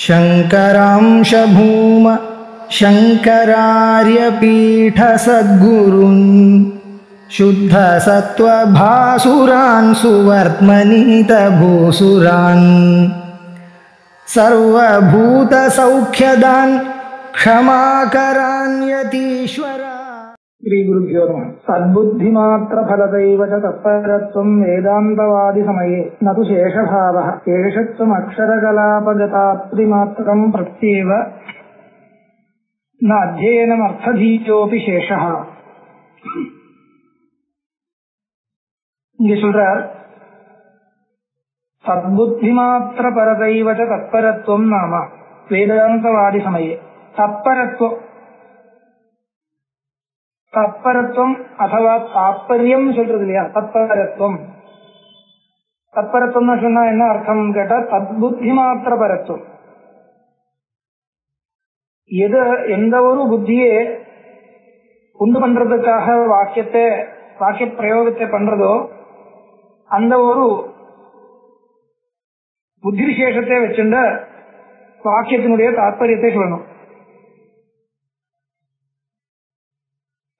शङ्करांश भूम शङ्करार्यपीठसद्गुरुन् शुद्धसत्त्वभासुरान् सुवर्त्मनीतभूसुरान् सर्वभूतसौख्यदान् क्षमाकरान् यतीश्वरा। श्री गुरुभ्यो नमः। सद्बुद्धिमात्रफलदैव च तत्परत्वं वेदान्तवादिसमये न तु शेषभावः शेषत्वम् अक्षरकलापगताप्तिमात्रं प्रत्येव न अध्ययनमर्थधीयोऽपि शेषः। இங்கே சொல்றார், சத்புத்திமாத்திர பரதைவ தத்பரத்துவம் நாம வேதாந்தவாதி சமயே. தத்பரத்துவம் அதுவா தாற்பயம் சொல்றது இல்லையா, தத்பரத்துவம் சொன்னா என்ன அர்த்தம் கேட்டா, தத்புத்தி மாத்திர பரத்துவம். எந்த ஒரு புத்தியே உண்டு பண்றதுக்காக வாக்கிய பிரயோகத்தை பண்றதோ அந்த ஒரு புத்தி விசேஷத்தை வச்சுண்ட வாக்கியத்தினுடைய தாற்பயத்தை சொல்லணும்.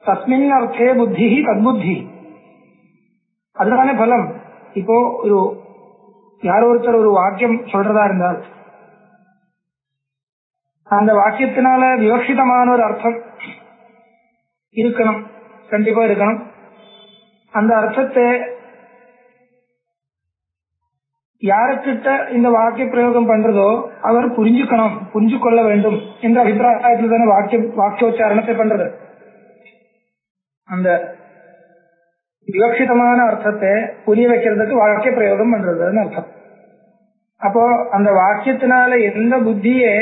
தஸ்மின் அர்த்தே புத்தி தத்புத்தி, அதுதானே பலம். இப்போ யாரோ ஒருத்தர் ஒரு வாக்கியம் சொல்றதா இருந்தால் அந்த வாக்கியத்தினால விவக்ஷிதமான ஒரு அர்த்தம் இருக்கணும், கண்டிப்பா இருக்கணும். அந்த அர்த்தத்தை யாருக்கிட்ட இந்த வாக்கிய பிரயோகம் பண்றதோ அவர் புரிஞ்சு கொள்ள வேண்டும் என்ற அபிப்பிராயத்தில் தானே வாக்கியோச்சாரணத்தை பண்றது. அந்த விவக்ஷிதமான அர்த்தத்தை புரிய வைக்கிறதுக்கு வாக்கிய பிரயோகம் பண்றதுன்னு அர்த்தம். அப்போ அந்த வாக்கியத்தினால எந்த புத்தியை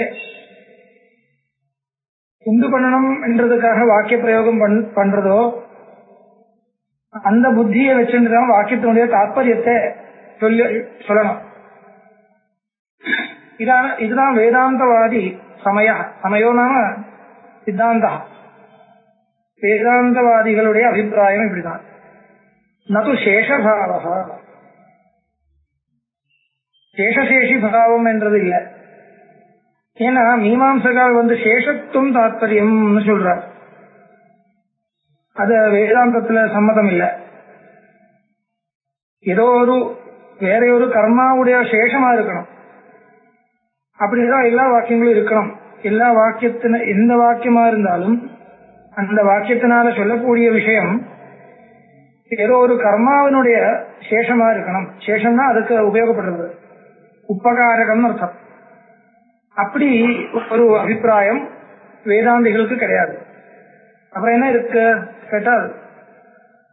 உண்டு பண்ணணும் என்றதுக்காக வாக்கிய பிரயோகம் பண்றதோ அந்த புத்தியை வச்சுதான் வாக்கியத்தினுடைய தாற்பயத்தை சொல்லணும். இதுதான் வேதாந்தவாதி சமயோ நாம சித்தாந்த. வேதாந்தவாதிகளுடைய அபிப்பிராயம் இப்படிதான். நது சேஷபாவா, சேஷசேஷி பாவம் என்றது இல்லை. ஏன்னா மீமாம்சகால் சேஷத்துவம் தாத்பரியம்னு சொல்றார். அது வேதாந்தத்துல சம்மதம் இல்லை. ஏதோ வேற ஒரு கர்மாவுடைய சேஷமா இருக்கணும், அப்படிதான் எல்லா வாக்கியங்களும் இருக்கணும். எல்லா எந்த வாக்கியமா இருந்தாலும் அந்த வாக்கியத்தினால சொல்லக்கூடிய விஷயம் ஏதோ ஒரு கர்மாவினுடைய சேஷமா இருக்கணும். சேஷம்னா அதுக்கு உபயோகப்படுறது, உபகாரகம் அர்த்தம். அப்படி ஒரு அபிப்பிராயம் வேதாந்திகளுக்கு கிடையாது. அப்புறம் என்ன இருக்கு கேட்டால்,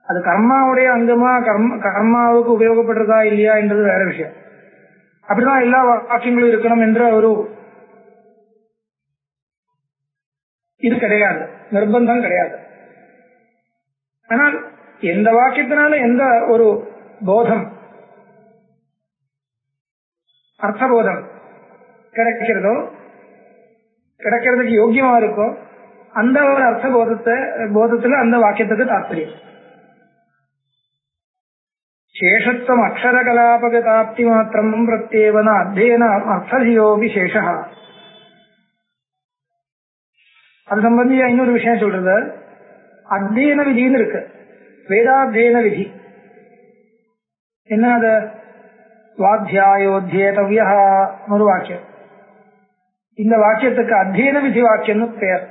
அது கர்மாவுடைய அங்கமா கர்மாவுக்கு உபயோகப்படுறதா இல்லையா என்றது வேற விஷயம். அப்படிதான் எல்லா வாக்கியங்களும் இருக்கணும் என்ற ஒரு இது கிடையாது, நிர்பந்தம் கிடையாது. ஆனால் எந்த வாக்கியத்தினால எந்த ஒரு போதம், அர்த்தபோதம் கிடைக்கிறதுக்கு யோக்கியமா இருக்கோ அந்த ஒரு அர்த்த போதத்துல அந்த வாக்கியத்துக்கு தாற்பயம். சேஷத்துவம் அக்ஷரகலாபகதாப்தி மாத்திரம் பிரத்யேவன அத்தியன அர்த்ததியோ விசேஷா. அது சம்பந்தியா இன்னொரு விஷயம் சொல்றது, அத்தியன விதின்னு இருக்கு, வேதாத்தியன விதி. என்ன அது? சுவாத்தியாயோத்யேதவ்யா ஒரு வாக்கியம். இந்த வாக்கியத்துக்கு அத்தியன விதி வாக்கியம்னு பெயர்.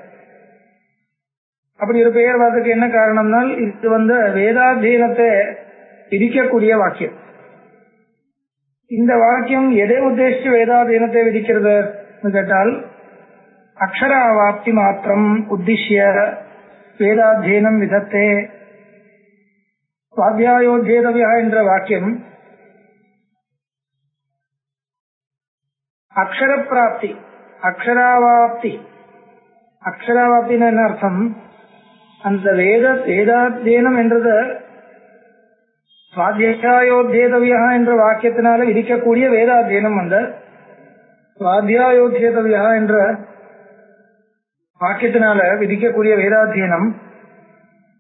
அப்படி ஒரு பெயர் வர்றதுக்கு என்ன காரணம்னால், இது வேதாத்தியனத்தை விதிக்கக்கூடிய வாக்கியம். இந்த வாக்கியம் எதை உத்தேசிச்சு வேதாத்தியனத்தை விதிக்கிறது கேட்டால், அக்ஷராவாப்தி மாத்திரம் உத்திஷ்ய வேதாத்தியனம் விதத்தே. சுவாத்தியாயோத்யேதவ்யா என்ற வாக்கியம் அக்ஷர பிராப்தி, அக்ஷராவாப்தின்னு என்ன அர்த்தம்? அந்த வேதாத்தியனம் என்றது சுவாத்தியாயோத்யேதவ்யா என்ற வாக்கியத்தினால விதிக்கக்கூடிய வேதாத்தியனம். அந்த சுவாத்தியாயோத்யேதவ்யா என்ற வாக்கியத்தினால விதிக்கக்கூடிய வேதாத்தியனம்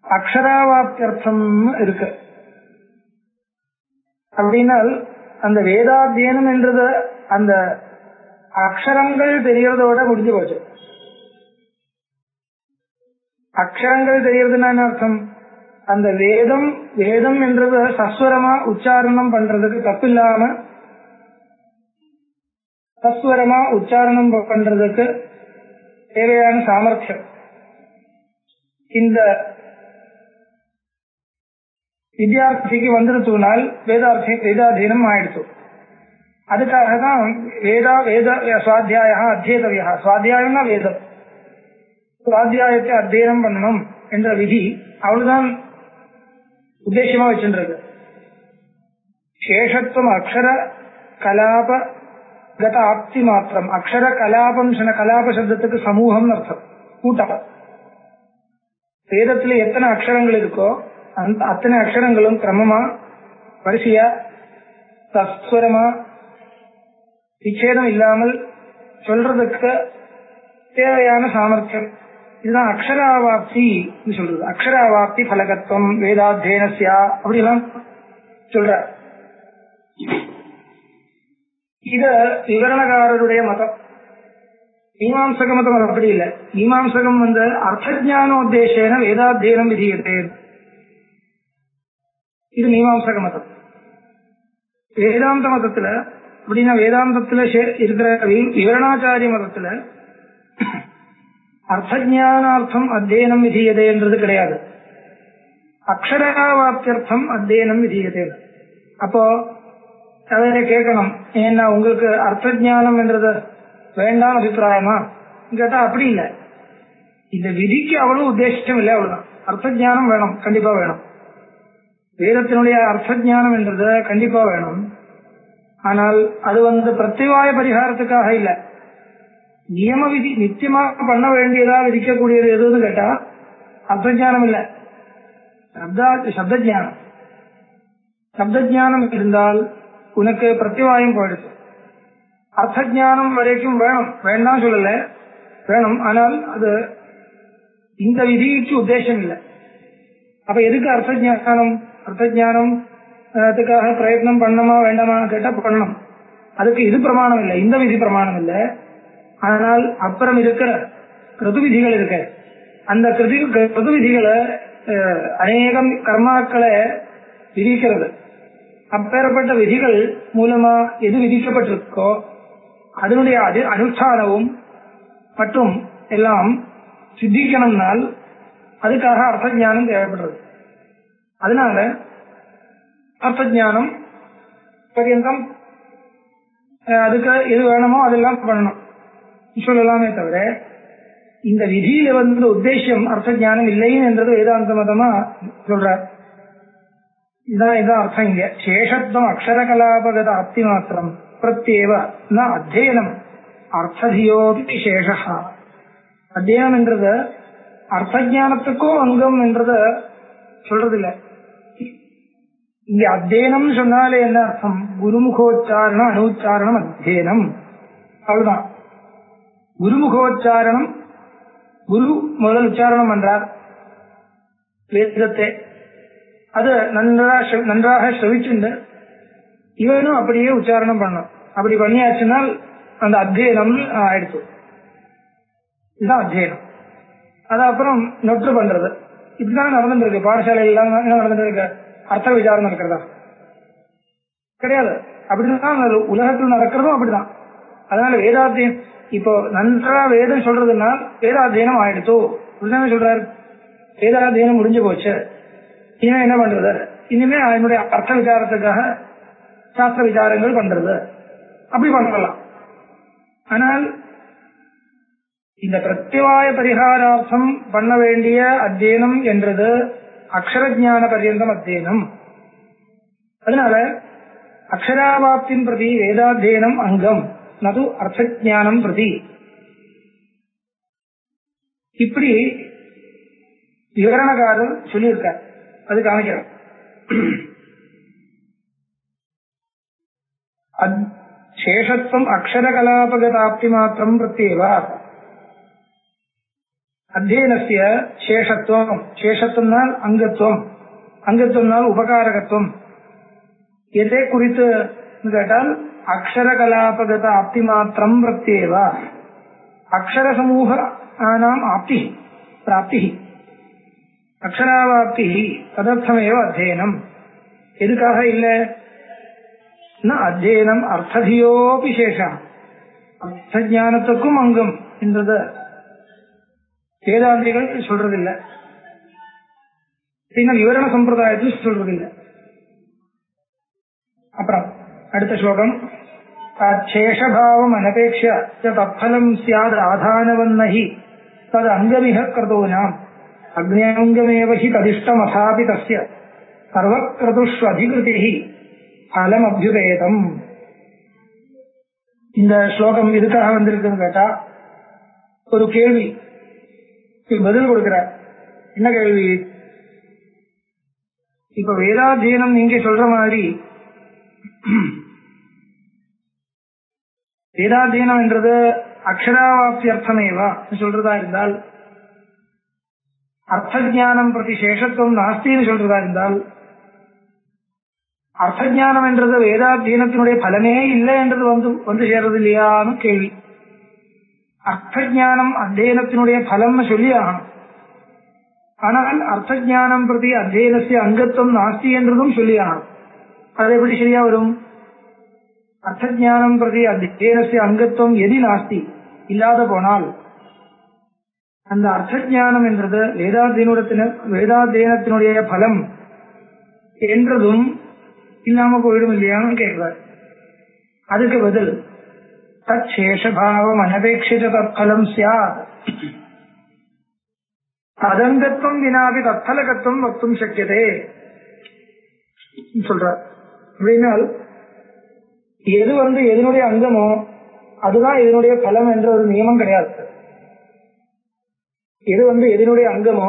அக்ஷராவாப்தியர்த்தம் இருக்கு. அப்படின்னால் அந்த வேதாத்தியனம் என்றது அந்த அக்ஷரங்கள் தெரியறதோட முடிஞ்சு போச்சு. அக்ஷரங்கள் தெரியறதுன்னா என்ன அர்த்தம்? அந்த வேதம் வேதம் என்றது சஸ்வரமா உச்சாரணம் பண்றதுக்கு தப்பில்லாம சஸ்வரமா உச்சாரணம் பண்றதுக்கு தேவையான சாமர்த்தியம் இந்த வித்யார்த்திக்கு வந்துருத்துனால் வேதாதீனம் ஆயிடுச்சு. அதுக்காக தான் வேத சுவாத்தியாய அத்தியேதவியா, சுவாத்தியாயம்னா வேதம், சுவாத்தியாயத்தை அத்தியனம் பண்ணணும் என்ற விதி அவ்வளவுதான் உத்தேசமா வச்சுருக்கு. சேஷத்துவம் அக்ஷர கலாப கத ஆப்தி மாத்திரம். அக்ஷர கலாபம் கலாப சப்தத்துக்கு சமூகம் அர்த்தம், கூட்டம். வேதத்துல எத்தனை அக்ஷரங்கள் இருக்கோ அத்தனை அக்ஷரங்களும் கிரமமா வரிசையா தஸ்வரமா விச்சேதம் இல்லாமல் சொல்றதுக்கு தேவையான சாமர்த்தியம். இதுதான் அக்ஷராவாப்தி சொல்றது. அக்ஷராவாப்தி பலகத்துவம் வேதாத்தியனஸ்யா அப்படிலாம் சொல்ற. இத விவரணகாரருடைய மதம். மீமாம்சக மதம் அப்படி இல்லை. மீமாம்சகம் அர்த்தஜானோத்தேசேன வேதாத்தியனம் விதியதே. இது மீமாம்சக மதம். வேதாந்த மதத்துல அப்படின்னா வேதாந்தத்துல இருக்கிற விவரணாச்சாரிய மதத்துல அர்த்தஜானார்த்தம் அத்தியனம் விதியதேன்றது கிடையாது. அக்ஷராவாப்தியர்த்தம் அத்தியனம் விதியதே. அப்போ அதை கேட்கணும், ஏன்னா உங்களுக்கு அர்த்த ஜானம் என்றது வேண்டாம் அபிப்பிராயமா கேட்டா அப்படி இல்லை. இந்த விதிக்கு அவ்வளவு உத்தேசம் இல்லை, அவ்வளவுதான். அர்த்த ஜானம் வேணும், கண்டிப்பா வேணும். வேதத்தினுடைய அர்த்த ஜானம் என்றது கண்டிப்பா வேணும். ஆனால் அது பிரத்யவாய பரிகாரத்துக்காக இல்ல. நியம விதி நிச்சயமா பண்ண வேண்டியதா விதிக்கக்கூடியது எதுன்னு கேட்டா அர்த்த ஜானம் இல்ல, சப்தஜானம். சப்தஜானம் இருந்தால் உனக்கு பிரத்யவாயம் போயிடுச்சு. அர்த்த ஜானம் வரைக்கும் வேணும், வேண்டாம் சொல்லல, வேணும். ஆனால் அது இந்த விதிக்கு உத்தேசம் இல்லை. அப்ப எதுக்கு அர்த்த ஜானம்? அர்த்த ஜானம் அதுக்காக பிரயத்னம் பண்ணணுமா வேண்டாமா கேட்டா பண்ணணும். அதுக்கு இது பிரமாணம் இல்லை, இந்த விதி பிரமாணம் இல்லை. ஆனால் அப்புறம் இருக்கிற கிருது விதிகள் இருக்க, அந்த கிருது விதிகளை அநேகம் கர்மாக்களை விதிக்கிறது. அப்பேற்பட்ட விதிகள் மூலமா எது விதிக்கப்பட்டிருக்கோ அதனுடைய அனுஷ்டானமும் மற்றும் எல்லாம் சித்திக்கணும்னால் அதுக்காக அர்த்த ஞானம் தேவைப்படுறது. அதனால அர்த்த ஞானம் பர்யந்தம் அதுக்கு எது வேணுமோ அதெல்லாம் பண்ணணும் சொல்லலாமே தவிர இந்த விதியில உத்தேசம் அர்த்த ஞானம் இல்லைன்னு என்றது வேதாந்த மதமா சொல்றார். இதான் அர்த்தம் இங்க. சேஷத்துவம் அக்ஷர கலாபகத அப்தி மாத்திரம் பிரத்யேவ ந அத்தியனம் அர்த்ததியோபி சேஷா. அத்தியனம் என்றது அர்த்த ஞானத்துக்கும் அங்கம் என்றத சொல்றதில்லை. இங்க அத்தியனம் சொன்னாலே என்ன அர்த்தம்? குருமுகோச்சாரணம் அனுச்சாரணம் அத்தியனம், அவ்வளவுதான். குருமுகோச்சாரணம், குரு முதல் உச்சாரணம் பண்றார் வேதத்தை, அது நன்றாக ஸ்ரவிச்சுண்டு இவனும் அப்படியே உச்சாரணம் பண்ணணும். அப்படி பண்ணியாச்சுனால் அந்த அத்தியனம் ஆயிடுச்சு. இதுதான் அத்தியனம். அது அப்புறம் நொற்று பண்றது. இப்படிதான் நடந்துட்டு இருக்கு. பாடசாலையெல்லாம் என்ன நடந்துட்டு இருக்கு? அர்த்த விசாரம் இருக்கிறதா கிடையாது. அப்படிதான் உலகத்தில் நடக்கிறதும் அப்படிதான். அதனால வேதாத்தியம் இப்போ நன்றா வேதம் சொல்றதுன்னா வேதாத்தியனம் ஆயிடுச்சோ அப்படிதானே சொல்றாரு. வேதாத்தியனம் முடிஞ்சு போச்சு, இனிமே என்ன பண்றது? இனிமே அதனுடைய அர்த்த விசாரத்துக்காக சாஸ்திர விசாரங்கள் பண்றது, அப்படி பண்ணலாம். ஆனால் இந்த பிரத்யவாய பரிகாரார்த்தம் பண்ண வேண்டிய அத்தியனம் என்றது அக்ஷரஜான பர்யந்தம் அத்தியனம். அதனால அக்ஷராவாப்தின் பிரதி வேதாத்தியனம் அங்கம், நது அர்த்தஜானம் பிரதி. இப்படி விவரணகாரர் சொல்லியிருக்கார். அது காமிக்கிறோம். சேஷத்துவம் அக்ஷர கலாபகதாப்தி மாத்திரம் பிரத்யேவ அத்தியனஸ்ய சேஷத்துவம். சேஷத்துவம்னால் அங்கத்துவம், அங்கத்துவம்னால் உபகாரகத்துவம். எதை குறித்து கேட்டால் அக்ஷரகலாபகத ஆப்தி மாத்திரம் பிரத்யேவ அக்ஷரசமூகானாம் ஆப்தி பிராப்தி அக்ஷராவாப்தி ததர்த்தமேவ அத்தியனம். எதுக்காக இல்ல? அத்தியனம் அர்த்ததியோபி சேஷா, அர்த்த ஞானத்துக்கும் அங்கம் என்றத வேதாந்திகள் சொல்றதில்லை, விவரண சம்பிரதாயத்தில் சொல்றதில்லை. அப்புறம் அடுத்த ஸ்லோகம். சேஷபாவம் அனபேட்ச தத்பலம் ஸ்யாத் ஆதானவன்னஹி தத் அங்கமிஹ க்ரதூனாம் அக்ஞாங்கமேவ ஹி ததிஷ்டம் அசாபி தஸ்ய சர்வக்ரதுஷ்வதிகிருதிஹி பலம் அபியுபேதம். இந்த ஸ்லோகம் எதுக்காக வந்திருக்குன்னு கேட்டா, ஒரு கேள்வி பதில் கொடுக்கிறார். என்ன கேள்வி? இப்ப வேதாத்தியனம் நீங்க சொல்ற மாதிரி வேதாத்தியனம் என்றது அக்ஷராவாப்தி அர்த்தமேவா சொல்றதா இருந்தால், அர்த்த ஜானம் பிரதி சேஷத்துவம் நாஸ்தின்னு சொல்றதா இருந்தால், அர்த்த ஜானம் என்றது வேதாத்தியனத்தினுடைய பலமே இல்லை என்றது வந்து சேர்றது இல்லையான்னு கேள்வி. அர்த்த ஜானம் அத்தியனத்தினுடைய பலம்னு சொல்லி ஆகணும். ஆனால் அர்த்த ஜானம் பிரதி அத்தியனத்திய அங்கத்துவம் நாஸ்தி என்றதும் சொல்லி ஆகணும். அது எப்படி சரியா வரும்? அர்த்த ஜானம் பிரதி அத்தியனத்திய அங்கத்துவம் எதி நாஸ்தி இல்லாத போனால் அந்த அர்த்த ஜானம் என்றது வேதாத்தியனத்தினுடைய பலம் என்றதும் இல்லாம போயிடும் இல்லையான்னு கேட்கிறார். அதுக்கு பதில் தத் சேஷபாவம் அனபேட்சித தத்பலம் ஸ்யாத் ததங்கத்துவம் வினாபி தத்பலகத்துவம் வக்தும் சக்கியதே சொல்றார். அப்படின்னால் எது எதனுடைய அங்கமோ அதுதான் இதனுடைய பலம் என்ற ஒரு நியமம் கிடையாது. எது எதனுடைய அங்கமோ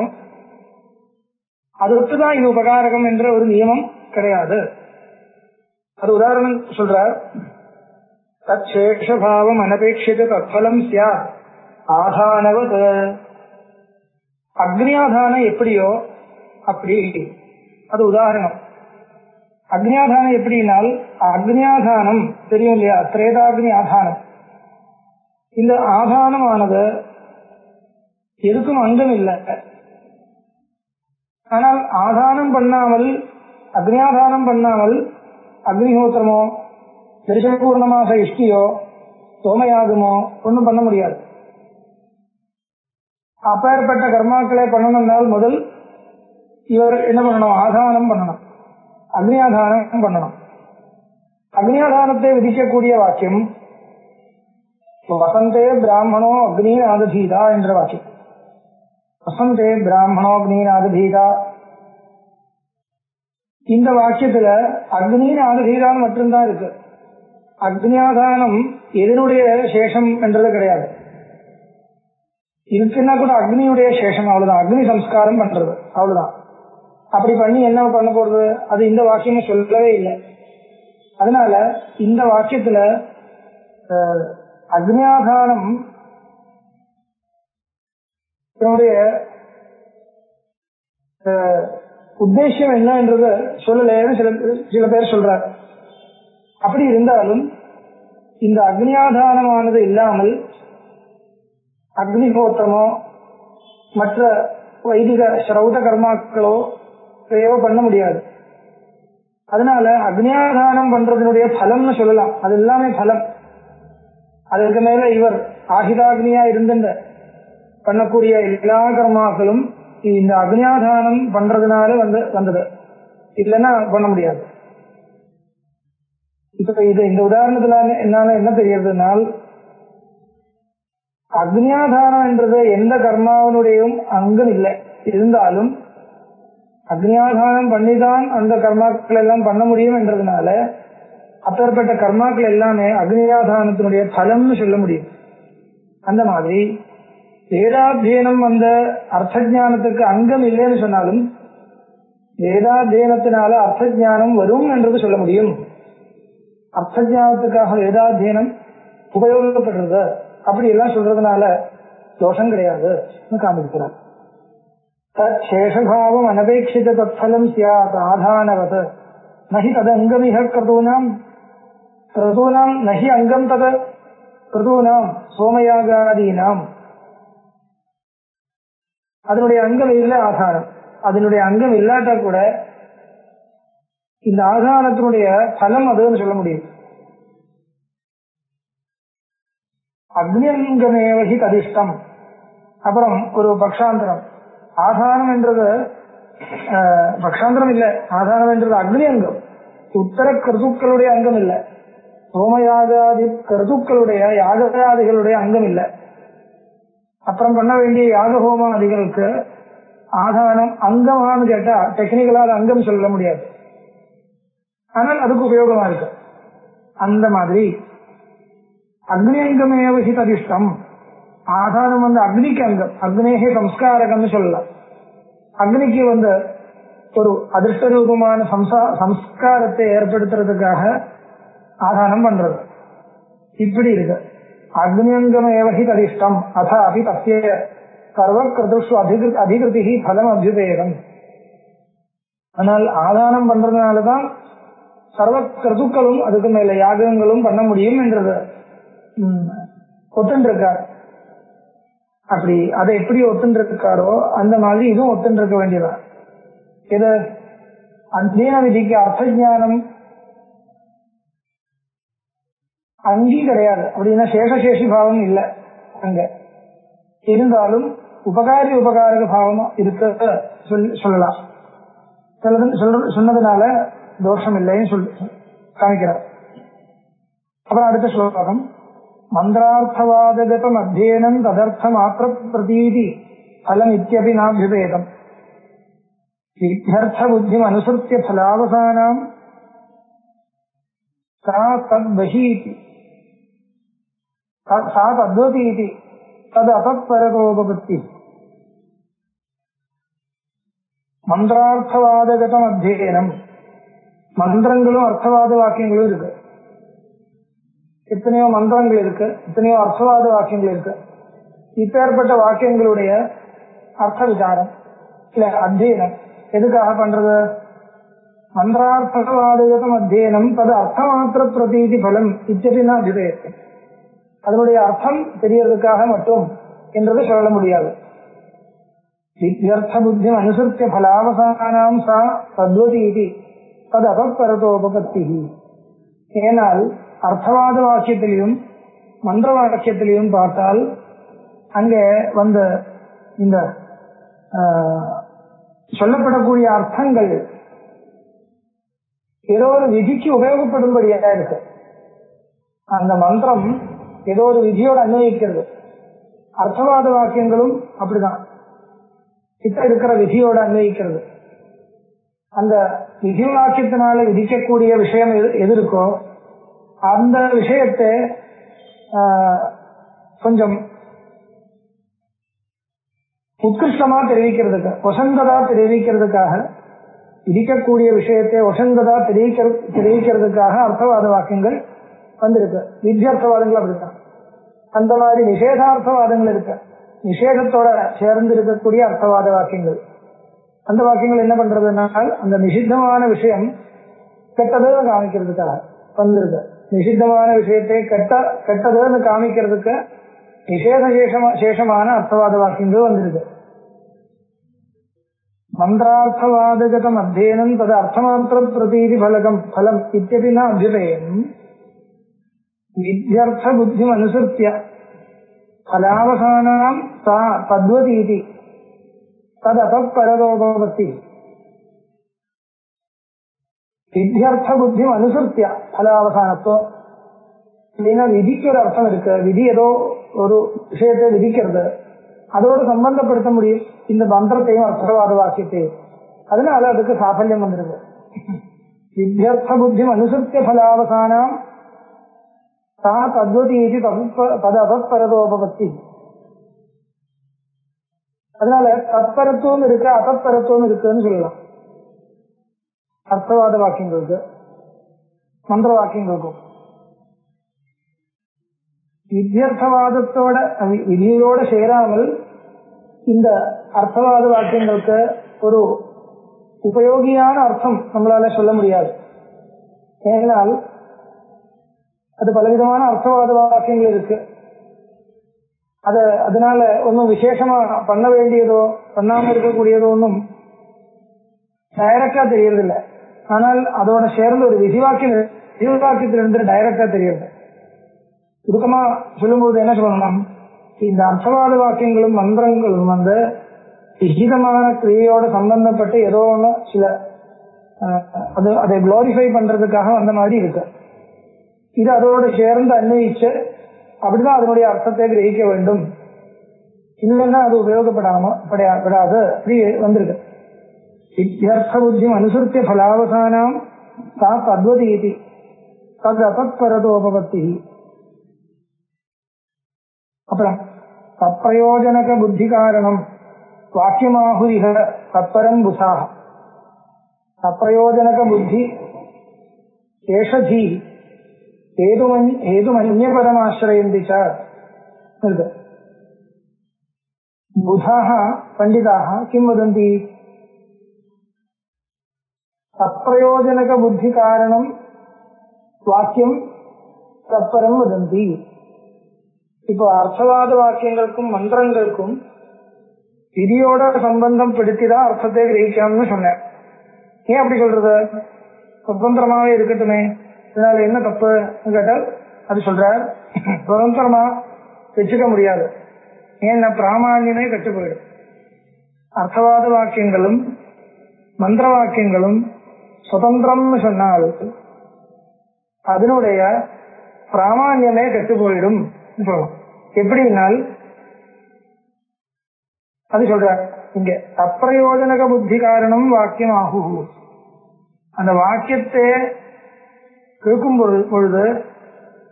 அதற்குதான் இது உபகாரகம் என்ற ஒரு நியமம் கிடையாது. அது உதாரணம் சொல்றார். தத் சேஷபாவம் அனபேட்சித தத்பலம் ஸ்யாத் ஆதானவத். அக்னியாதானம் எப்படியோ அப்படி. அது உதாரணம். அக்னியாதானம் எப்படினால், அக்னியாதானம் தெரியும் இல்லையா, திரேதாக்னி ஆதானம். இந்த ஆதானமானது எதுக்கும் அங்கம் இல்லை. ஆனால் ஆதானம் பண்ணாமல், அக்னியாதானம் பண்ணாமல் அக்னிஹோத்திரமோ தரிசனபூர்ணமாக இஷ்டியோ சோமயாகமோ ஒன்றும் பண்ண முடியாது. அப்பேற்பட்ட கர்மாக்களை பண்ணணும்னால் முதல் இவர் என்ன பண்ணணும்? ஆதானம் பண்ணணும், அக்னியாதானம் பண்ணணும். அக்னியாதானத்தை விதிக்கக்கூடிய வாக்கியம் வசந்தே பிராமணோ அக்னி ஆததீதா என்ற வாக்கியம். வசந்தே பிராமணோ அக்னி ஆததீதா. இந்த வாக்கியத்துல அக்னியின் ஆததீதான் மட்டும்தான் இருக்கு. அக்னியாதானம் எதனுடைய சேஷம் என்றது கிடையாது. இருக்குன்னா கூட அக்னியுடைய சேஷம், அவ்வளவுதான். அக்னி சம்ஸ்காரம் பண்றது அவ்வளவுதான். அப்படி பண்ணி என்ன பண்ண போறது? அது இந்த வாக்கியம் சொல்லவே இல்லை. அதனால இந்த வாக்கியத்துல அக்னியாதானம் உத்தேசம் என்ன என்றது சொல்லலைன்னு சில பேர் சொல்றார். அப்படி இருந்தாலும் இந்த அக்னியாதானமானது இல்லாமல் அக்னிஹோத்திரமோ மற்ற வைதிக ஸ்ரௌத கர்மாக்களோ பண்ண முடியாது. அதனால அக்னியாதானம் பண்றதனுடைய பலம்னு சொல்லலாம். அது எல்லாமே பலம். அதற்கு மேல இவர் ஆஹிதாக்னியா இருந்த பண்ணக்கூடிய எல்லா கர்மாக்களும் இந்த அக்னியாதானம் பண்றதுனால வந்தது, இல்லைன்னா பண்ண முடியாது. இப்ப இந்த உதாரணத்துல என்னால என்ன தெரியுதுனால், அக்னியாதானம் என்றது எந்த கர்மாவனுடையும் அங்கம் இல்லை. இருந்தாலும் அக்னியாதானம் பண்ணிதான் அந்த கர்மாக்கள் எல்லாம் பண்ண முடியும் என்றதுனால அப்பேற்பட்ட கர்மாக்கள் எல்லாமே அக்னியாதானத்தினுடைய பலம்னு சொல்ல முடியும். அந்த மாதிரி வேதாத்தியனம் வந்த அர்த்த ஞானத்துக்கு அங்கம் இல்லைன்னு சொன்னாலும் வேதாத்தியனத்தினால அர்த்த ஞானம் வரும் என்றது சொல்ல முடியும். அர்த்த ஞானத்துக்காக வேதாத்தியனம் உபயோகப்படுறது அப்படி எல்லாம் சொல்றதுனால தோஷம் கிடையாது காமிக்கிறார். சேஷபாவம் அனபேட்சித தத்பலம் ஸ்யாத் ஆதானவத் நஹி ததங்கமிஹ க்ரதூனாம் கிருதூனாம் நஹி அங்கம் தத கிருதூனாம் சோமயாகாதீனாம். அதனுடைய அங்கம் இல்லை ஆதாரம். அதனுடைய அங்கம் இல்லாட்டா கூட இந்த ஆதாரத்தினுடைய பலம் அதுன்னு சொல்ல முடியும். அக்னியங்கமேவகி கதிஷ்டம். அப்புறம் ஒரு பக்ஷாந்தரம். ஆதாரம் என்றது பக்ஷாந்தரம் இல்லை, ஆதாரம் என்றது அக்னி அங்கம், உத்தர கருத்துக்களுடைய அங்கம் இல்லை. சோமயாகாதி கருத்துக்களுடைய யாகாதிகளுடைய அங்கம் இல்லை. அப்புறம் பண்ண வேண்டிய யாகஹோமாதிகளுக்கு ஆதாரம் அங்கமானு கேட்டா டெக்னிக்கலா அது அங்கம் சொல்ல முடியாது, ஆனால் அதுக்கு உபயோகமா இருக்கு. அந்த மாதிரி அக்னியங்கமேவகி ததிஷ்டம். ஆதாரம் அக்னிக்கு அங்கம், அக்னேகே சம்ஸ்காரகம்னு சொல்லலாம். அக்னிக்கு ஒரு அதிர்ஷ்ட ரூபமான சம்ஸ்காரத்தை ஏற்படுத்துறதுக்காக ஆதானம் பண்றது. இப்படி இருக்கு. அக்னியங்கமேவகி ததிஷ்டம் அதாபி தஸ்ய சர்வ கிருதுஷு அதிகிருதி பலம் அபியுபேதம். ஆனால் ஆதானம் பண்றதுனாலதான் சர்வ கிருதுக்களும் அதுக்கு மேல யாகங்களும் பண்ண முடியும் என்றது ஒத்துண்டிருக்கார். அப்படி அதை எப்படி ஒத்துண்டிருக்காரோ அந்த மாதிரி இதுவும் ஒத்துண்டிருக்க வேண்டியதான். இது அத்தியன விதிக்கு அர்த்த ஞானம் அங்கி கிடையாது. அப்படின்னா சேஷசேஷி பாவம் இல்லை அங்க. இருந்தாலும் உபகாரி உபகாரக பாவம் இருக்க சொல்லலாம். சொன்னதுனால தோஷம் இல்லைன்னு சொல்லி காமிக்கிறார். அப்புறம் அடுத்த ஸ்லோகம், மந்திரார்த்தவாதகதம் அத்தியனம் ததர்த்த மாத்திர பிரதீதி பலம் இத்யபி நாபிபேதம் வித்யர்த்த புத்திம் அனுசருத்திய பலாவசானாம் சா தத்வஹீதி சா தத்வதீதி தது அபப்பரகோபபத்தி. மந்திரார்த்தவாதகதம் அத்தியனம், மந்திரங்களும் அர்த்தவாத வாக்கியங்களும் இருக்கு. எத்தனையோ மந்திரங்கள் இருக்கு, எத்தனையோ அர்த்தவாத வாக்கியங்கள் இருக்கு. இப்பேற்பட்ட வாக்கியங்களுடைய அர்த்த விசாரம் இல்ல அத்தியனம் எதுக்காக பண்றது? மந்திரார்த்தவாதகதம் அத்தியனம் தது அர்த்தமாத்திர பிரதீதி பலம் இத்தியபினா அபிதேயத்தை. அதனுடைய அர்த்தம் தெரியறதுக்காக மட்டும் என்றது சொல்ல முடியாது. வித்யர்த்த புத்தி அனுசரித்த பலாவசானாம் சா தத்வதீதி தது அபப்பரதோபபத்தி. ஏனால் அர்த்தவாத வாக்கியத்திலையும் மந்திர வாக்கியத்திலையும் பார்த்தால் அங்கே இந்த சொல்லப்படக்கூடிய அர்த்தங்கள் ஏதோ ஒரு விதிக்கு உபயோகப்படும்படியா இருக்கு. அந்த மந்திரம் ஏதோ ஒரு விதியோடு அன்வயிக்கிறது. அர்த்தவாத வாக்கியங்களும் அப்படிதான், கிட்ட இருக்கிற விதியோடு அன்வயிக்கிறது. அந்த விதி வாக்கியத்தினால விதிக்கக்கூடிய விஷயம் எது இருக்கோ அந்த விஷயத்தை கொஞ்சம் உத்கிருஷ்டமா தெரிவிக்கிறதுக்கு, வசந்ததா தெரிவிக்கிறதுக்காக, விதிக்கக்கூடிய விஷயத்தை வசந்ததா தெரிவிக்கிறதுக்காக அர்த்தவாத வாக்கியங்கள் வந்திருக்கு. வித்யார்த்தவாதங்கள் அப்படித்தான். அந்த மாதிரி நிஷேதார்த்தவாதங்கள் இருக்கு, நிஷேதத்தோட சேர்ந்து இருக்கக்கூடிய அர்த்தவாத வாக்கியங்கள். அந்த வாக்கியங்கள் என்ன பண்றதுனால் அந்த நிஷித்தமான விஷயம் கெட்டதுன்னு காமிக்கிறதுக்காக வந்திருக்கு. நிஷித்தமான விஷயத்தை கெட்டதுன்னு காமிக்கிறதுக்கு நிஷேத சேஷமான அர்த்தவாத வாக்கியங்கள் வந்திருக்கு. மந்திரார்த்தவாதகதம் அத்தியனம் தது அர்த்தமாத்திர பிரதீதி பலம் இத்தியபினா அபியுபேயம் வித்யர்த்த புத்திம் அனுசரித்திய பலாவசானாம் சா தத்வதீதி தது அபப்பரதோபபத்தி. வித்யர்த்த புத்திம் அனுசரித்திய பலாவசானத்துவம் அப்படின்னா விதிக்கு ஒரு அர்த்தம் இருக்கு. விதி ஏதோ ஒரு விஷயத்தை விதிக்கிறது, அதோடு சம்பந்தப்படுத்த முடியும் இந்த மந்திரத்தையும் அர்த்தவாத வாக்கியத்தையும். அதனால அதுக்கு சாஃபல்யம் வந்துருக்கு. வித்யர்த்த புத்திம் அனுசரித்திய பலாவசானாம் சா தத்வதீதி தது அபப்பரதோபபத்தி. அதனால தத்பரத்துவம் இருக்கு, அபப்பரத்துவம் இருக்குன்னு சொல்லலாம் அர்த்தவாத வாக்கியங்களுக்கு மந்திர வாக்கியங்களுக்கும். வித்யர்த்தவாதத்தோட விதியோட சேராமல் இந்த அர்த்தவாத வாக்கியங்களுக்கு ஒரு உபயோகியான அர்த்தம் நம்மளால சொல்ல முடியாது. ஏனால் அது பலவிதமான அர்த்தவாத வாக்கியங்கள் இருக்கு. அதனால ஒன்னும் விசேஷமா பண்ண வேண்டியதோ பண்ணாம இருக்கக்கூடியதோ ஒன்னும் டைரக்டா தெரியறதில்ல. ஆனால் அதோட சேர்ந்து ஒரு விதிவாக்கியத்திலிருந்து டைரக்டா தெரியறது. சுருக்கமா சொல்லும்போது என்ன சொல்லணும், இந்த அர்த்தவாத வாக்கியங்களும் மந்திரங்களும் விகிதமான கிரியையோட சம்பந்தப்பட்ட ஏதோ ஒண்ணு சில அதை குளோரிஃபை பண்றதுக்காக வந்த மாதிரி இருக்கு. இது அதோட சேர்ந்து அன்வயிச்சு அப்படிதான் அதனுடைய அர்த்தத்தை கிரகிக்க வேண்டும். இல்லைன்னா அது உபயோகப்படாது. அப்படி வந்திருக்கு. இத்தியர்த்த புத்தி அனுசரித்த பலாவசானம் தா தத்வதீதி தத் அபரதோபபத்தி. அப்புறம் தப்பிரயோஜனக புத்தி காரணம் வாக்கியமாகுரிக தத்பரம் புசாக. அப்பிரயோஜனக புத்தி ஏஷதி ஏதுமன்யபரமாசிரயந்தி ச. புதாः பண்டிதாः किं वदन्ति, அப்பிரயோஜனக புத்தி காரணம் வாக்கியம் தத்பரம் வதந்தி. இப்போ அர்த்தவாத வாக்கியங்களுக்கும் மந்திரங்களுக்கும் விதியோட சம்பந்தம் படுத்திதான் அர்த்தத்தை கிரகிக்கணும்னு சொன்னேன். ஏன் அப்படி சொல்றது? சுதந்திரமாவே இருக்கட்டுமே, இதனால என்ன தப்பு கேட்டால் அது சொல்றார், சுதந்திரமா வச்சுக்க முடியாது. ஏன்னா பிராமான்யமே கெட்டு போயிடும். அர்த்தவாத வாக்கியங்களும் மந்திர வாக்கியங்களும் சுதந்திரம்னு சொன்னால் அதனுடைய பிராமான்யமே கெட்டு போயிடும். எப்படினால் அது சொல்ற இங்க அப்பிரயோஜனக புத்தி காரணம் வாக்கியம் ஆகு. அந்த வாக்கியத்தை கேட்கும் பொழுது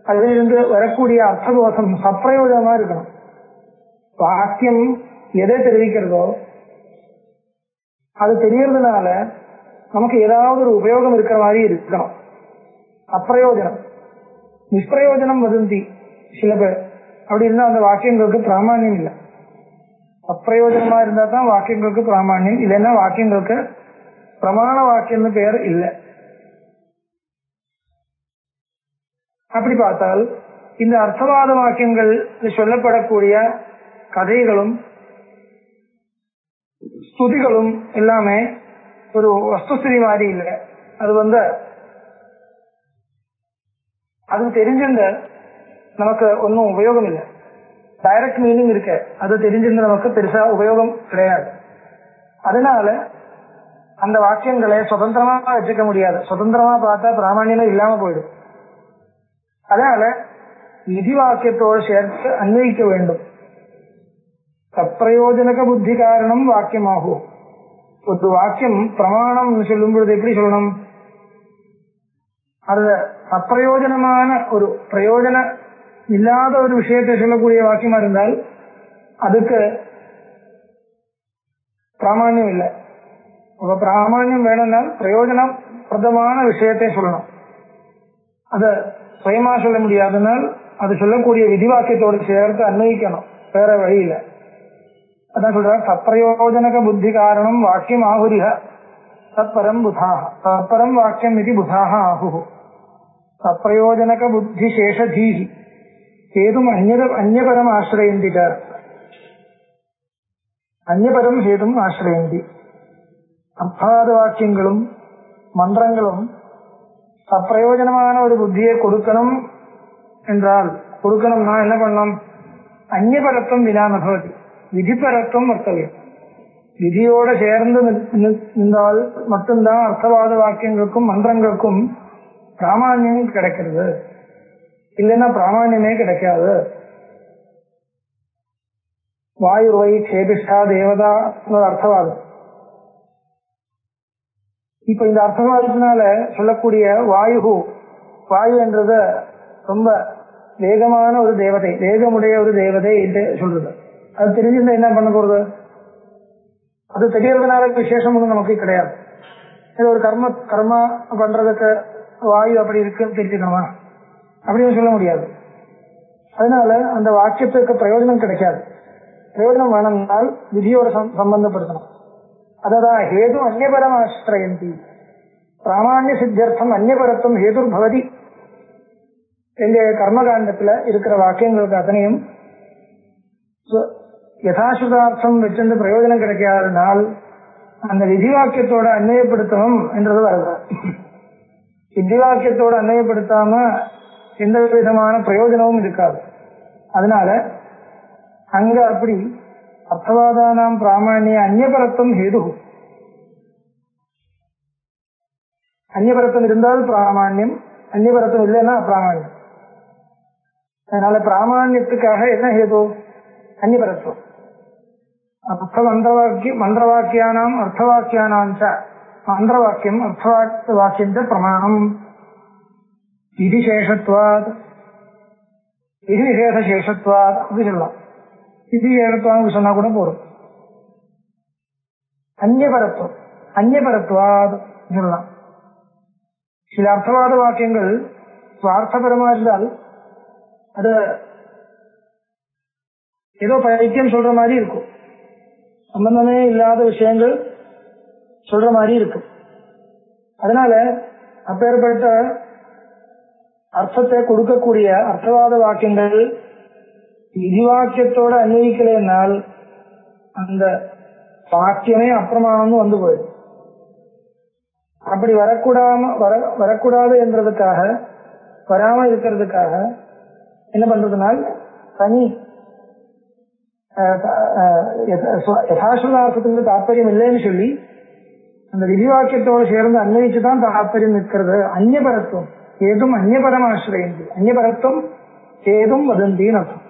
அதிலிருந்து வரக்கூடிய அர்த்ததோஷம் சப்பிரயோஜனமா இருக்கணும். வாக்கியம் எதை தெரிவிக்கிறதோ அது தெரியறதுனால நமக்கு ஏதாவது ஒரு உபயோகம் இருக்கிற மாதிரி இருக்கணும். அப்பிரயோஜனம் நிஷ்பிரயோஜனம் வதந்தி சில பேர். அப்படி இருந்தா அந்த வாக்கியங்களுக்கு பிராமான்யம் இல்லை. அப்பிரயோஜனமா இருந்தா தான் வாக்கியங்களுக்கு பிராமான்யம், இல்லைன்னா வாக்கியங்களுக்கு பிரமாண வாக்கியம்னு பெயர் இல்லை. அப்படி பார்த்தால் இந்த அர்த்தவாத வாக்கியங்கள் சொல்லப்படக்கூடிய கதைகளும் ஸ்துதிகளும் எல்லாமே ஒரு வஸ்துஸ்திதி மாதிரி இல்லை. அது தெரிஞ்சிருந்த நமக்கு ஒன்னும் உபயோகம் இல்லை. டைரக்ட் மீனிங் இருக்கு, அது தெரிஞ்சிருந்த நமக்கு பெருசா உபயோகம் கிடையாது. அதனால அந்த வாக்கியங்களை சுதந்திரமா வச்சுக்க முடியாது. சுதந்திரமா பார்த்தா பிராமணியமே இல்லாம போயிடும். அதனால விதி வாக்கியத்தோடு சேர்த்து அன்வயிக்க வேண்டும். தப்பிரயோஜனக புத்தி காரணம் வாக்கியமாகும். ஒரு வாக்கியம் பிரமாணம் சொல்லும் பொழுது எப்படி சொல்லணும், அது அப்பிரயோஜனமான ஒரு பிரயோஜனம் இல்லாத ஒரு விஷயத்தை சொல்லக்கூடிய வாக்கியமா இருந்தால் அதுக்கு பிராமான்யம் இல்லை. பிராமான்யம் வேணும்னால் பிரயோஜனம் பிரதமான விஷயத்தை சொல்லணும். அத சுயமா சொல்ல முடியாதனால் அது சொல்லக்கூடிய விதிவாக்கியத்தோடு சேர்த்து அன்வயிக்கணும், வேற வழி இல்லை. அதான் சொல்ற சப்பிரயோஜனக புத்தி காரணம் வாக்கியம் ஆகுரிக தத்பரம் புதாக. தத்பரம் வாக்கியம் இது புதாக ஆகு. சப்பிரயோஜனக புத்தி சேஷதீஹி ஹேதும் அந்யபரம் ஆசிரயந்தி. அந்யபரம் ஹேதும் ஆசிரயந்தி. அர்த்தாத வாக்கியங்களும் மந்திரங்களும் அப்பிரயோஜனமான ஒரு புத்தியை கொடுக்கணும் என்றால், கொடுக்கணும்னா என்ன பண்ணணும், அந்நியபரத்துவம் வினானபவதி, விதிபரத்துவம் வர்த்தவியம். விதியோட சேர்ந்து நின்றால் மட்டும்தான் அர்த்தவாத வாக்கியங்களுக்கும் மந்திரங்களுக்கும் பிராமான்யம் கிடைக்கிறது. இல்லைன்னா பிராமான்யமே கிடைக்காது. வாயுவை சேபிஷ்டா தேவதா அர்த்தவாதம். இப்ப இந்த அர்த்தவாதத்தினால சொல்லக்கூடிய வாயு என்றது ரொம்ப வேகமான ஒரு தேவதை, வேகமுடைய ஒரு தேவதை என்று சொல்றது. அது தெரிஞ்சிருந்தா என்ன பண்ண போறது? அது தெரியறதுனால விசேஷம் ஒன்றும் நமக்கு கிடையாது. இது ஒரு கர்மா பண்றதுக்கு வாயு அப்படி இருக்குன்னு தெரிஞ்சுக்கணுமா அப்படின்னு சொல்ல முடியாது. அதனால அந்த வாக்கியத்துக்கு பிரயோஜனம் கிடைக்காது. பிரயோஜனம் வேணும்னால் விதியோட சம்பந்தப்படுத்தணும். அதான் ஹேது அந்நியபரம் ஆசிரயந்தி. பிராமான்ய சித்தியர்த்தம் அந்நியபரத்துவம் ஹேதுர் பவதி. எங்க கர்மகாண்டத்துல இருக்கிற வாக்கியங்களுக்கு அத்தனையும் யதாசுதார்த்தம் வச்சிருந்து பிரயோஜனம் கிடைக்காதனால் அந்த விதி வாக்கியத்தோட அன்வயப்படுத்தணும் என்றது வருது. விதி வாக்கியத்தோட அன்வயப்படுத்தாம எந்த விதமான பிரயோஜனமும் இருக்காது. அதனால அங்க அப்படி அர்த்தவாதானாம் பிராமணிய அந்நியபரத்துவம் ஹேது. அந்நியபரத்துவம் இருந்தால் பிராமணியம், அந்நியபரத்துவம் இல்லைன்னா அப்பிராமணியம். அதனால பிராமணியத்துக்காக என்ன ஹேது? அந்நியபரத்துவம். மந்திரவாக்கியானாம் அர்த்தவாக்கியானாம் மந்திரவாக்கியம் அர்த்தவாக்கியம் பிரமாணம் விதிசேஷத்வாத் விதிவிசேஷ சேஷத்வாத் அப்படி சொல்லலாம். விதிசேஷத்வான்னு சொன்னா கூட போதும். அந்நியபரத்வாத் சொல்லலாம். சில அர்த்தவாத வாக்கியங்கள் சுவார்த்தபரமா இருந்தால் அது ஏதோ பைத்தியம் சொல்ற மாதிரி இருக்கும், சம்பந்தமே இல்லாத விஷயங்கள் சொல்ற மாதிரி இருக்கும். அதனால அப்பேற்பட்ட அர்த்தத்தை கொடுக்கக்கூடிய அர்த்தவாத வாக்கியங்கள் விதி வாக்கியத்தோட அன்வயிக்கலைன்னால் அந்த வாக்கியமே அப்பிரமாணம்னு வந்து போயிடும். அப்படி வரக்கூடாது என்றதுக்காக, வராம இருக்கிறதுக்காக என்ன பண்றதுனால் தனி யதாசுதார்த்தத்துக்கு தாற்பயம் இல்லைன்னு சொல்லி அந்த விதிவாக்கியத்தோடு சேர்ந்து அன்வயிச்சுதான் தாற்பயம் இருக்கிறது. அந்நியபரத்துவம் ஏதும் அந்நியபரமாசிரயந்தி, அந்நியபரத்துவம் ஏதும் வதந்தின்னு அர்த்தம்.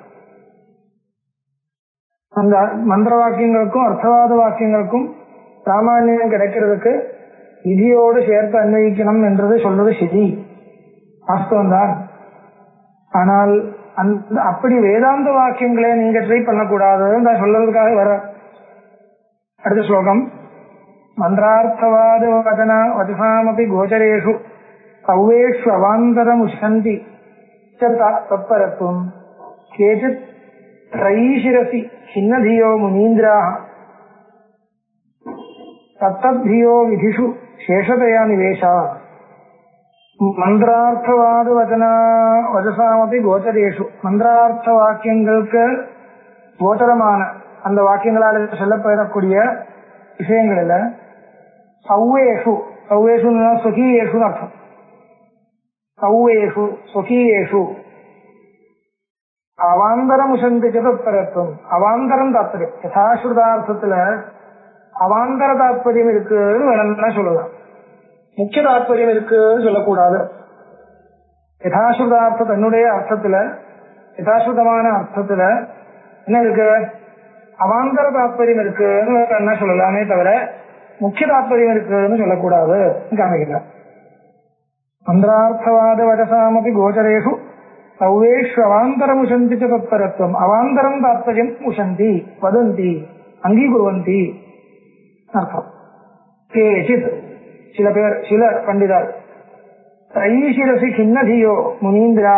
அந்த மந்திர வாக்கியங்களுக்கும் அர்த்தவாத வாக்கியங்களுக்கும் பிராமணியம் கிடைக்கிறதுக்கு விதியோடு சேர்த்து அன்வயிக்கணும் என்றது சொல்றது சரி, வாஸ்தவம்தான். ஆனால் அந்த அப்படி வேதாந்த வாக்கியங்களை நீங்க ட்ரை பண்ணக்கூடாதுன்னு நான் சொல்றதுக்காக வர அடுத்த ஸ்லோகம். மந்திரார்த்தவாத வச்சசாமபி கோச்சரேஷு கௌவேஷு அவாந்தரமுஷந்தி தத்பரத்துவம் கேச்சித் த்ரைஷிரசி சின்னதியோ முனீந்திராः தத்தத்பியோ விதிஷு சேஷதயா நிவேஷா. மந்திரார்த்தவாத வச்சசாமபி கோச்சரேஷு, மந்திரார்த்த வாக்கியங்களுக்கு கோச்சரமான அந்த வாக்கியங்களால் சொல்லப்படக்கூடிய விஷயங்கள்ல சௌவேஷு, சௌவேஷுன்னா ஸ்வகீயேஷு அர்த்தம். சௌவேஷு ஸ்வகீயேஷு அவாந்தரம் உசந்திச்சதப்பரத்துவம், அவாந்தரம் தாத்பரியம். யதாஸ்ருதார்த்தத்துல அவாந்தர தாத்பரியம் இருக்குன்னு வேணும்னா சொல்லலாம், முக்கிய தாத்பரியம் இருக்குன்னு சொல்லக்கூடாது. யதாஸ்ருதார்த்த தன்னுடைய அர்த்தத்துல, யதாஸ்ருதமான அர்த்தத்துல என்ன இருக்கு? அவாந்தர தாத்பரியம் இருக்குன்னு என்ன சொல்லலாமே தவிர முக்கிய தாத்பரியம் இருக்குன்னு சொல்லக்கூடாது காமிக்கிறார். மந்திரார்த்தவாத வச்சசாமபி கோச்சரேஷு சௌவேஷு அவாந்தரம் உசந்தி தத்பரத்துவம், அவாந்தரம் தாத்பரியம் உசந்தி வதந்தி அங்கீகுர்வந்தி அர்த்தம். கேசித் சில பேர், சில பண்டிதர் தைஷிரசி கிண்ணதியோ முனீந்திரா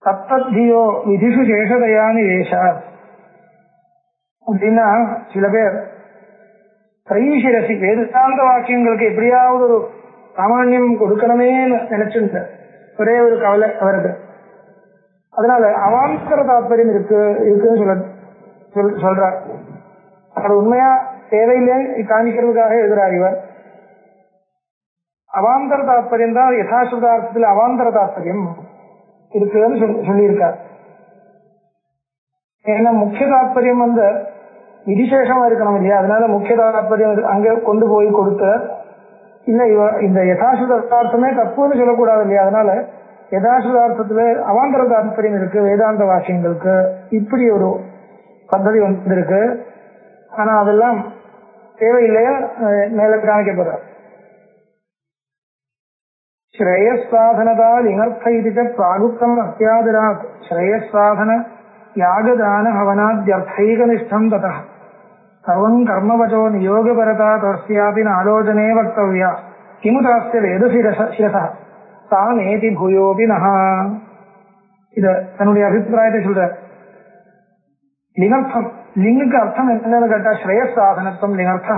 தத்தத்தியோ விதிஷு சேஷதயானி வேஷா அப்படின்னா, சில பேர் தைஷிரசி வேதாந்த வாக்கியங்களுக்கு எப்படியாவது ஒரு சாமானியம் கொடுக்கணுமேன்னு நினைச்சுட்ட ஒரே ஒரு கவலை அவருக்கு. அதனால அவாந்தர தாத்பரியம் இருக்குன்னு சொல்றார். அது உண்மையா தேவையில்லை காமிக்கிறதுக்காக எழுதுறார் இவர். அவாந்தர தாத்பரியம் தான் யதாசுதார்த்தத்தில் அவாந்தர தாத்பரியம் இருக்குன்னு சொல்லியிருக்கார். ஏன்னா முக்கிய தாத்பரியம் வந்து விதிசேஷமா இருக்கணும் இல்லையா, அதனால முக்கிய தாத்பரியம் அங்க கொண்டு போய் கொடுத்த இல்ல இந்த யதாசுதார்த்தமே தப்புன்னு சொல்லக்கூடாது இல்லையா, அதனால யதாசுதார்த்தத்துல அவாந்தர தாத்பரியம் இருக்கு வேதாந்த வாக்கியங்களுக்கு. இப்படி ஒரு பద్ధதி வந்திருக்கு. ஆனா அதெல்லாம் தேவையில்லையா மேல காமிக்கப்படுற ஸ்ரேயசாதனதா லிங்கர்த்த இது பிராகுப்தம் அத்தியாதிராத் ஸ்ரேயசாதன யாகதான ஹவனாத்யர்த்தைகனிஷ்டம் ததः சர்வம் கர்மவச்சோ நியோகபரதா தஸ்யாபி ஆலோசனே வக்தவ்யா கிமு தாஸ்ய வேதசி சிரசா சா நேதி பூயோபி நஹா. இத தன்னுடைய அபிப்பிராயத்தை சொல்ற. லிங்கர்த்தம், லிங்குக்கு அர்த்தம் என்னன்னு கேட்டா ஸ்ரேயஸ் சாதனத்துவம் லிங்கர்த்தா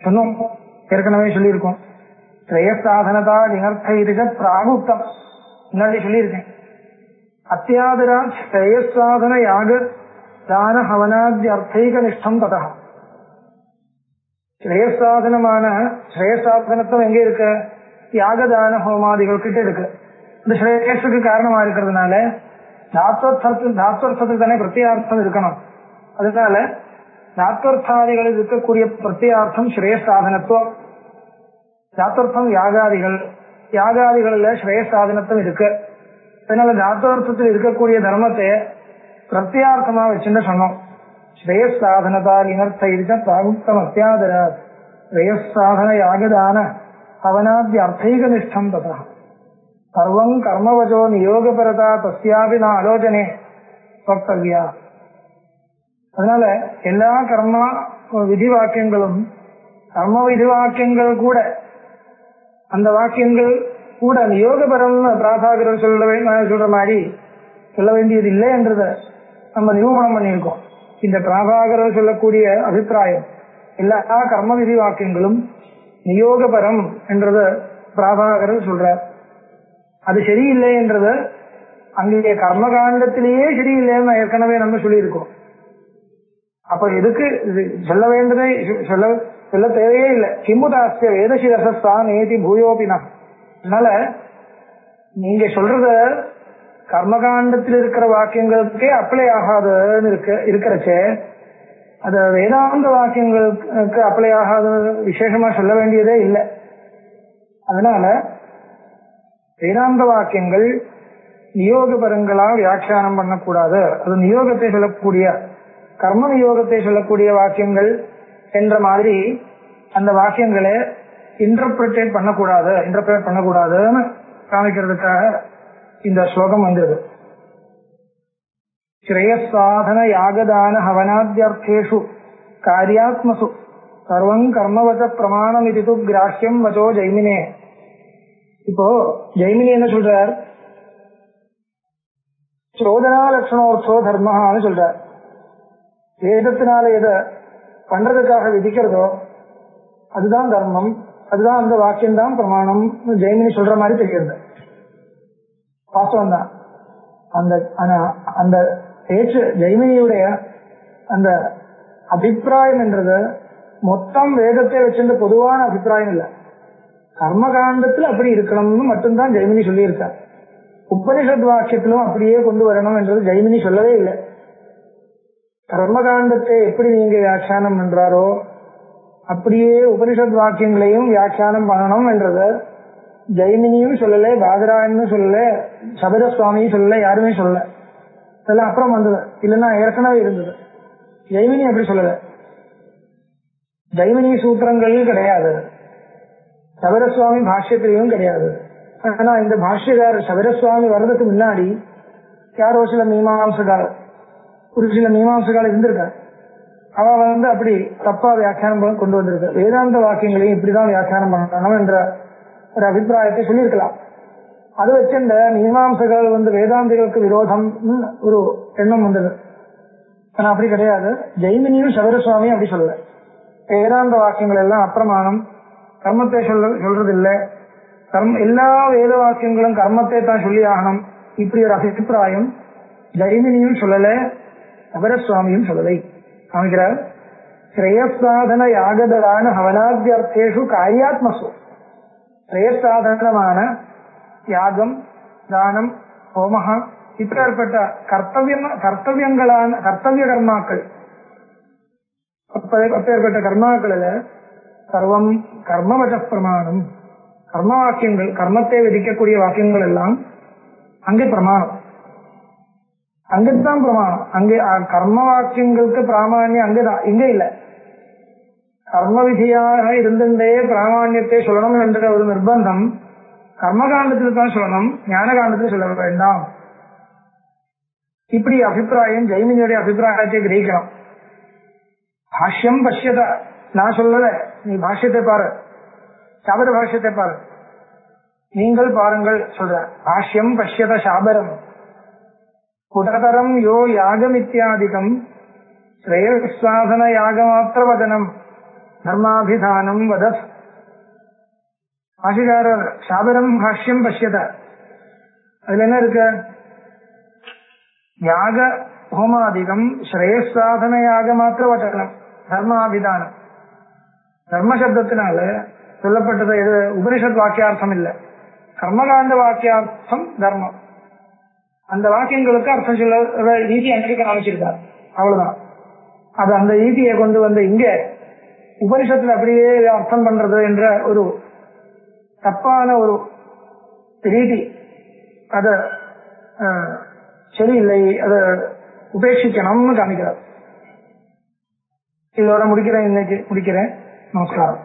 சொன்னோம், ஏற்கனவே சொல்லியிருக்கோம். ஸ்ரேயசாதனதா நிகர்த்தைக பிராகுப்தம் முன்னாடி சொல்லியிருக்கேன். அத்தியாதரா ஸ்ரேயசாதன யாக தான ஹவனாதி அர்த்தைக நிஷ்டம் ததா. ஸ்ரேயசாதனமான ஸ்ரேயசாதனத்துவம் எங்க இருக்கு? யாகதான ஹோமாதிகள் கிட்ட இருக்கு. இந்த ஸ்ரேயஸுக்கு காரணமா இருக்கிறதுனால தாத்வர்த்தத்துக்கு தானே பிரத்யார்த்தம் இருக்கணும். அதனால தாத்வர்த்தாதிகளில் இருக்கக்கூடிய பிரத்யார்த்தம் ஸ்ரேயசாதனத்துவம். தாத்வர்த்தம் யாகாதிகள்ல ஸ்ரேயசாதனத்துவம் இருக்கு. அதனால தாத்வர்த்தத்தில் இருக்கக்கூடிய தர்மத்தை பிரத்யார்த்தமா வச்சுன்னு சொன்னோம். ஸ்ரேயசாதனதா நிகர்த்த இருக்க பிராகுப்தம் அத்தியாதரா ஸ்ரேயசாதன யாகதான அவனாத்ய அர்த்தைக நிஷ்டம் ததா சர்வம் கர்மவஜோ நியோகபரதா தஸ்யாபி ந ஆலோசனே வக்தவ்யா. அதனால எல்லா கர்ம விதி வாக்கியங்களும் கர்ம விதி வாக்கியங்கள் கூட அந்த வாக்கியங்கள் கூட நியோகபரம் பிராதாகரர் சொல்ற மாதிரி சொல்ல வேண்டியது இல்லை என்றத நம்ம நிரூபணம் பண்ணியிருக்கோம். இந்த பிராபாகரர் சொல்லக்கூடிய அபிப்பிராயம் எல்லா கர்ம விதி வாக்கியங்களும் நியோகபரம் என்றத பிராபாகரர் சொல்றார். அது சரியில்லை என்றது அங்கே கர்மகாண்டத்திலேயே சரியில்லைன்னு ஏற்கனவே நம்ம சொல்லியிருக்கோம். அப்ப எதுக்கு சொல்ல வேண்டதே சொல்ல தேவையே இல்லை. கிம்புதாஸ்ய வேதசிரசஸ்தான் ஏதி பூயோபினா. அதனால நீங்க சொல்றத கர்மகாண்டத்தில் இருக்கிற வாக்கியங்களுக்கே அப்ளை ஆகாதுன்னு இருக்கிறச்சே அது வேதாந்த வாக்கியங்களுக்கு அப்ளை ஆகாத விசேஷமா சொல்ல வேண்டியதே இல்லை. அதனால வேதாந்த வாக்கியங்கள் நியோகபரங்களா வியாக்கியானம் பண்ணக்கூடாது. அது நியோகத்தை சொல்லக்கூடிய கர்ம நியோகத்தை சொல்லக்கூடிய வாக்கியங்கள் என்ற மாதிரி அந்த வாக்கியங்களை இன்டர்பிரேட் பண்ணக்கூடாதுன்னு காமிக்கிறதுக்காக இந்த ஸ்லோகம் வந்தது. ஸ்ரேயசாதன யாகதான ஹவனாத்யர்த்தேஷு காரியாத்மசு சர்வம் கர்மவச பிரமாணம் இது கிராஹ்யம் வச்சோ ஜெய்மினே. இப்போ ஜெய்மினி என்ன சொல்றார்? சோதனா லட்சணோர்த்தோ தர்மஹான்னு சொல்றார். வேதத்தினால எதை பண்றதுக்காக விதிக்கிறதோ அதுதான் தர்மம், அதுதான் அந்த வாக்கியம் தான் பிரமாணம் ஜெய்மினி சொல்ற மாதிரி தெரிகிறது. வாஸ்தவம் தான். அந்த பேச்சு ஜெய்மினியுடைய அந்த அபிப்பிராயம் என்றது மொத்தம் வேதத்தை வச்சிருந்த பொதுவான அபிப்பிராயம் இல்லை. கர்மகாண்டத்தில் அப்படி இருக்கணும்னு மட்டும்தான் ஜெய்மினி சொல்லியிருக்கார். உபனிஷத் வாக்கியத்திலும் அப்படியே கொண்டு வரணும் என்றது ஜெய்மினி சொல்லவே இல்லை. கர்மகாண்டத்தை எப்படி நீங்க வியாக்கியானம் பண்றாரோ அப்படியே உபனிஷத் வாக்கியங்களையும் வியாக்கியானம் பண்ணணும் என்றது ஜெய்மினியும் சொல்லல, பாதராயனும் சொல்லல, சபர சுவாமியும் சொல்லல, யாருமே சொல்லல. இதெல்லாம் அப்புறம் வந்தது, இல்லைன்னா ஏற்கனவே இருந்தது. ஜெய்மினி அப்படி சொல்லல. ஜெய்மினி சூத்திரங்கள் கிடையாது, சபரசுவாமி பாஷ்யத்திலையும் கிடையாது. ஆனா இந்த பாஷ்யக்காரர் சபரசுவாமி வர்றதுக்கு முன்னாடி யாரோ சில மீமாம்சகால இருந்திருக்காரு. அவ அப்படி தப்பா வியாக்கியானம் கொண்டு வந்திருக்க. வேதாந்த வாக்கியங்களையும் இப்படிதான் வியாக்கியானம் பண்ணணும் என்ற ஒரு அபிப்பிராயத்தை சொல்லியிருக்கலாம். அதை வச்சு இந்த மீமாம்சகள் வேதாந்திகளுக்கு விரோதம் ஒரு எண்ணம் வந்தது. ஆனா அப்படி கிடையாது. ஜெய்மினியும் சபரசுவாமியும் அப்படி சொல்லல. வேதாந்த வாக்கியங்கள் எல்லாம் அப்பிரமாணம், கர்மத்தை சொல்றது இல்லை, எல்லா வேத வாக்கியங்களும் கர்மத்தை தான் சொல்லி ஆகணும், இப்படி ஒரு அபிப்பிராயம் ஜெய்மினியும் சொல்லல, சபரசுவாமியும் சொல்லலை. காமிக்கிறார். ஸ்ரேயசாதன யாகதான ஹவனாத்யர்த்தேஷு காரியாத்மசு. ஸ்ரேயசாதனமான யாகம், தானம், ஹோமஹா இப்பேற்பட்ட கர்த்தவிய கர்மாக்கள், அப்பேற்பட்ட கர்மாக்களில் சர்வம் கர்மவச பிரமாணம், கர்ம வாக்கியங்கள், கர்மத்தை விதிக்கக்கூடிய வாக்கியங்கள் எல்லாம் அங்கே பிரமாணம், அங்கதான் பிரமாணம். அங்கே கர்ம வாக்கியங்களுக்கு பிராமான்யம் அங்கேதான், இங்க இல்ல. கர்ம விதியாக இருந்தே பிராமான்யத்தை சொல்லணும் என்ற ஒரு நிர்பந்தம் கர்மகாண்டத்தில் தான் சொல்லணும், ஞான காண்டத்தில் சொல்ல வேண்டாம். இப்படி அபிப்பிராயம் ஜெய்மினியுடைய அபிப்பிராயத்தை கிரகிக்கிறோம். பாஷ்யம் பஷ்யத, நான் சொல்லல, நீ பாஷ்யத்தை பாரு, சாபர பாஷ்யத்தை பாரு, நீங்கள் பாருங்கள் சொல்ற. பாஷ்யம் பஷ்யத சாபரம் குடதரம் யோ யாகமித்யாதிகம் ஸ்ரேயசாதன யாகமாத்திர வதனம் தர்மாபிதானம் வதத். பாஷிகாரர் சாபரம் பாஷ்யம் பஷ்யத, அதுல என்ன இருக்கு? யாக ஹோமாதிகம் ஸ்ரேயசாதன யாக மாத்திர வச்சனம் தர்மாபிதானம். தர்மசப்தத்தினால சொல்லப்பட்டது எது? உபனிஷத் வாக்கியார்த்தம் இல்ல, கர்மகாண்ட வாக்கியார்த்தம் தர்மம். அந்த வாக்கியங்களுக்கு அர்த்தம் சொல்ல ரீதி அன்றைக்கு காமிச்சிருக்கார், அவ்வளவுதான். அது அந்த ரீதியை கொண்டு வந்து இங்க உபனிஷத்துல அப்படியே அர்த்தம் பண்றது என்ற ஒரு தப்பான ஒரு ரீதி, அத சரியில்லை, அத உபேட்சிக்கணும்னு காமிக்கிறார். இதோட இன்னைக்கு முடிக்கிறேன். நமஸ்காரம்.